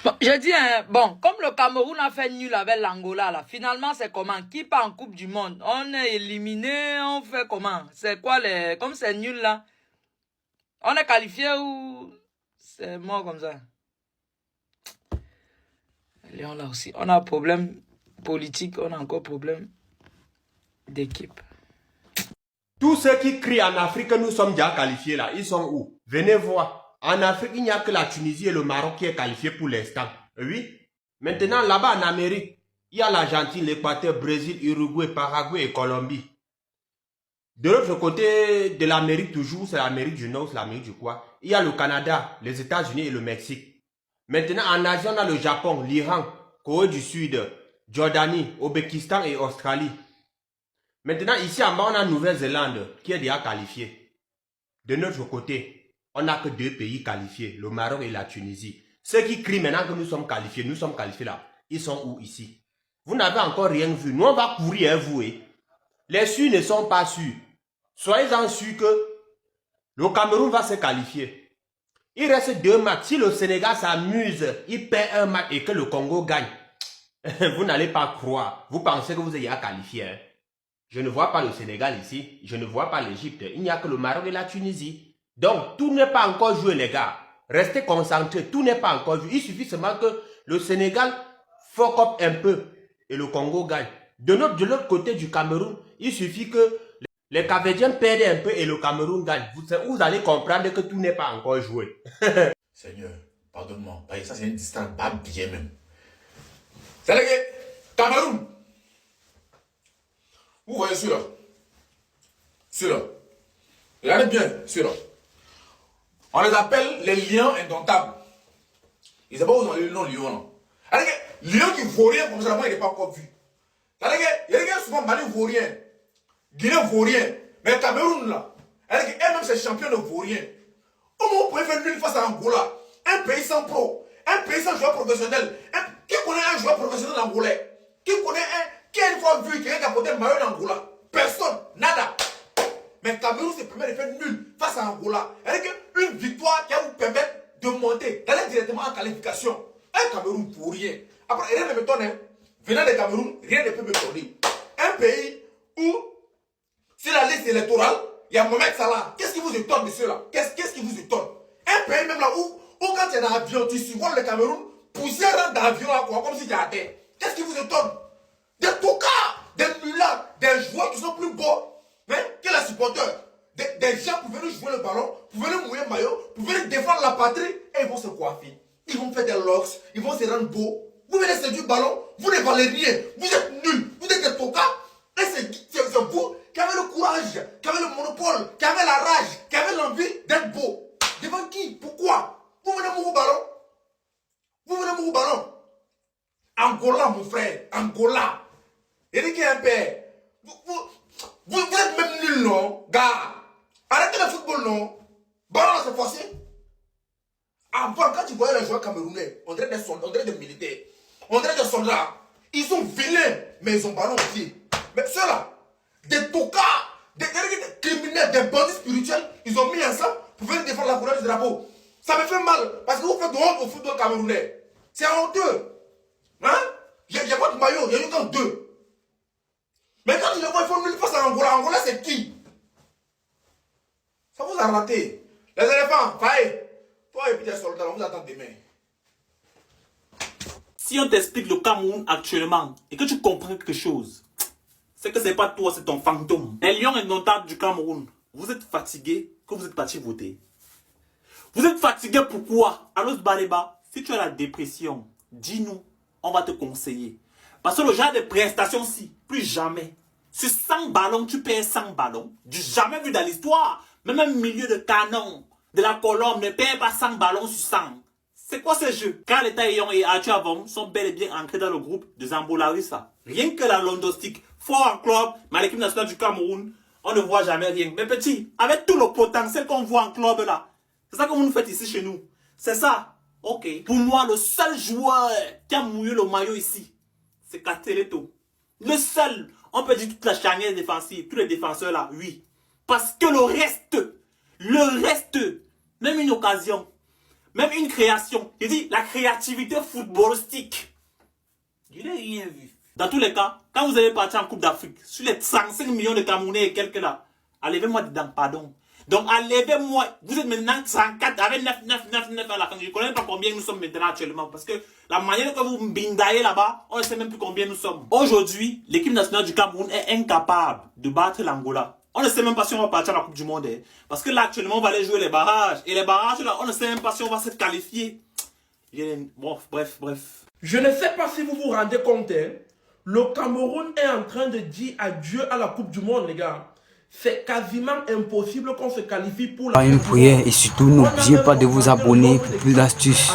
Bon, je dis, hein, bon, comme le Cameroun a fait nul avec l'Angola, là, finalement, c'est comment? Qui part en Coupe du Monde? On est éliminé, on fait comment? C'est quoi les... Comme c'est nul, là? On est qualifié ou... C'est mort comme ça? Léon, là aussi, on a un problème politique, on a encore problème d'équipe. Tous ceux qui crient en Afrique que nous sommes déjà qualifiés là, ils sont où? Venez voir. En Afrique, il n'y a que la Tunisie et le Maroc qui est qualifié pour l'instant. Oui. Maintenant, là-bas en Amérique, il y a l'Argentine, l'Équateur, Brésil, Uruguay, Paraguay et Colombie. De l'autre côté de l'Amérique toujours, c'est l'Amérique du Nord, c'est l'Amérique du quoi? Il y a le Canada, les États-Unis et le Mexique. Maintenant, en Asie, on a le Japon, l'Iran, Corée du Sud, Jordanie, Ouzbékistan et Australie. Maintenant, ici en bas, on a Nouvelle-Zélande qui est déjà qualifiée. De notre côté, on n'a que 2 pays qualifiés, le Maroc et la Tunisie. Ceux qui crient maintenant que nous sommes qualifiés là. Ils sont où ici? Vous n'avez encore rien vu. Nous, on va courir, vous. Les sûrs ne sont pas sûrs. Soyez-en sûrs que le Cameroun va se qualifier. Il reste 2 matchs. Si le Sénégal s'amuse, il perd un match et que le Congo gagne, vous n'allez pas croire. Vous pensez que vous êtes qualifié. Hein? Je ne vois pas le Sénégal ici. Je ne vois pas l'Égypte. Il n'y a que le Maroc et la Tunisie. Donc, tout n'est pas encore joué, les gars. Restez concentrés. Tout n'est pas encore joué. Il suffit seulement que le Sénégal fuck up un peu et le Congo gagne. De l'autre côté du Cameroun, il suffit que les Capverdiens perdent un peu et le Cameroun gagne. Vous allez comprendre que tout n'est pas encore joué. Seigneur, pardonne-moi. Ça, c'est une distance pas bien même. C'est le Cameroun. Vous voyez celui-là? Celui-là. Regardez bien, celui-là. On les appelle les lions indomptables. Ils ne savent pas où ils ont le nom lion. Non. Lion qui vaut rien, comme ça, il n'est pas encore vu. Il y a des gars souvent Mali vaut rien. Guinée vaut rien. Mais Cameroun, là, elle-même, c'est champion de vaut rien. Au moins, vous pouvez faire nul face à Angola. Un pays sans pro. Un pays sans joueur professionnel. Qui connaît un joueur professionnel angolais? Qui a une fois vu quelqu'un qui a porté un maillot d'Angola? Personne. Nada. Mais Cameroun, c'est permet de faire nul face à Angola. Une victoire qui va vous permettre de monter, d'aller directement en qualification. Un Cameroun pour rien. Après, rien ne me tonne. Venant de Cameroun, rien ne peut me tonner. Un pays où, sur la liste électorale, il y a Mohamed Salah. Qu'est-ce qui vous étonne de cela? Qu'est-ce qui vous étonne? Un pays même là où quand tu es dans l'avion, tu survoles le Cameroun, poussière rentre dans l'avion comme si tu étais à terre. Qu'est-ce qui vous étonne? Des tocards, des mullards, des joueurs qui sont plus beaux que les supporters. Des gens pour venir jouer le ballon, pour venir mouiller le maillot, pour venir défendre la patrie, et ils vont se coiffer. Ils vont faire des locks, ils vont se rendre beaux. Vous venez séduire le ballon, vous ne valez rien, vous êtes nuls, vous êtes des tocards. Et c'est vous qui avez le courage, qui avez le monopole, qui avez la rage, qui avez l'envie d'être beau. Devant qui? Pourquoi? Vous venez mourir au ballon. Vous venez mourir au ballon. Angola, mon frère, Angola. Il dit qu'il y a un père. Vous êtes même nuls, non? Gars, arrêtez le football, non? Ballon, c'est forcé. Avant, quand tu voyais les joueurs camerounais, on dirait des militaires, on dirait des soldats. Ils sont vilains, mais ils ont ballon au pied. Mais ceux-là, des tocards, des criminels, des bandits spirituels, ils ont mis ensemble pour venir défendre la couleur du drapeau. Ça me fait mal, parce que vous faites de honte au football camerounais. C'est honteux. Hein? Il y a votre maillot, il y a eu qu'en 2. Mais quand tu le vois, il faut nul face à Angola. Angola, c'est qui? Ça vous a raté. Les éléphants, faille. Toi et puis tes soldats, on vous attend demain. Si on t'explique le Cameroun actuellement et que tu comprends quelque chose, c'est que c'est pas toi, c'est ton fantôme. Les lions indomptables du Cameroun, vous êtes fatigués que vous êtes partis voter. Vous êtes fatigués pourquoi? Alors Baleba, si tu as la dépression, dis-nous, on va te conseiller. Parce que le genre de prestations-ci, plus jamais. Sur 100 ballons, tu perds 100 ballons. Du jamais vu dans l'histoire. Même un milieu de canon de la colombe ne perd pas 100 ballons sur 100. C'est quoi ce jeu? Car les Taillons et Arthur Avom sont bel et bien ancrés dans le groupe de Zambolarissa. Rien que la Londostique, fort en club, mais à l'équipe nationale du Cameroun, on ne voit jamais rien. Mais petit, avec tout le potentiel qu'on voit en club là, c'est ça que vous nous faites ici chez nous. C'est ça. Ok. Pour moi, le seul joueur qui a mouillé le maillot ici, c'est Kateleto. Le seul. On peut dire toute la charnière défensive, tous les défenseurs là, oui. Parce que le reste, même une occasion. Même une création. Il dit la créativité footballistique. Je n'ai rien vu. Dans tous les cas, quand vous allez partir en Coupe d'Afrique, sur les 35 millions de Camerounais et quelques là, enlevez-moi dedans, pardon. Donc enlevez-moi, vous êtes maintenant 34 avec 9 à la fin. Je ne connais pas combien nous sommes maintenant actuellement. Parce que la manière que vous mbindaillez là-bas, on ne sait même plus combien nous sommes. Aujourd'hui, l'équipe nationale du Cameroun est incapable de battre l'Angola. On ne sait même pas si on va partir à la Coupe du Monde. Parce que là, actuellement, on va aller jouer les barrages. Et les barrages, là, on ne sait même pas si on va se qualifier. Bon, bref. Je ne sais pas si vous vous rendez compte, le Cameroun est en train de dire adieu à la Coupe du Monde, les gars. C'est quasiment impossible qu'on se qualifie pour la Coupe du Monde. Une prière et surtout n'oubliez pas de vous abonner pour plus d'astuces.